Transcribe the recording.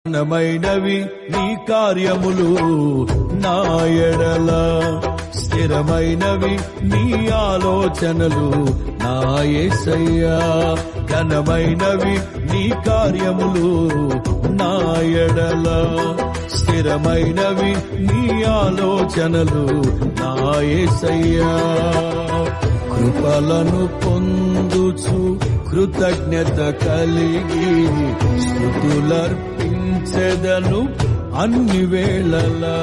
ఘనమైనవి నీ కార్యములు నా ఎడల, స్థిరమైనవి నీ ఆలోచనలు నా యేసయ్యా. ఘనమైనవి నీ కార్యములు నా ఎడల, స్థిరమైనవి నీ ఆలోచనలు నా యేసయ్యా. కృపలను పొందుచు కృతజ్ఞత కలిగి స్తుతులర్పించెదను అన్ని వేళలా.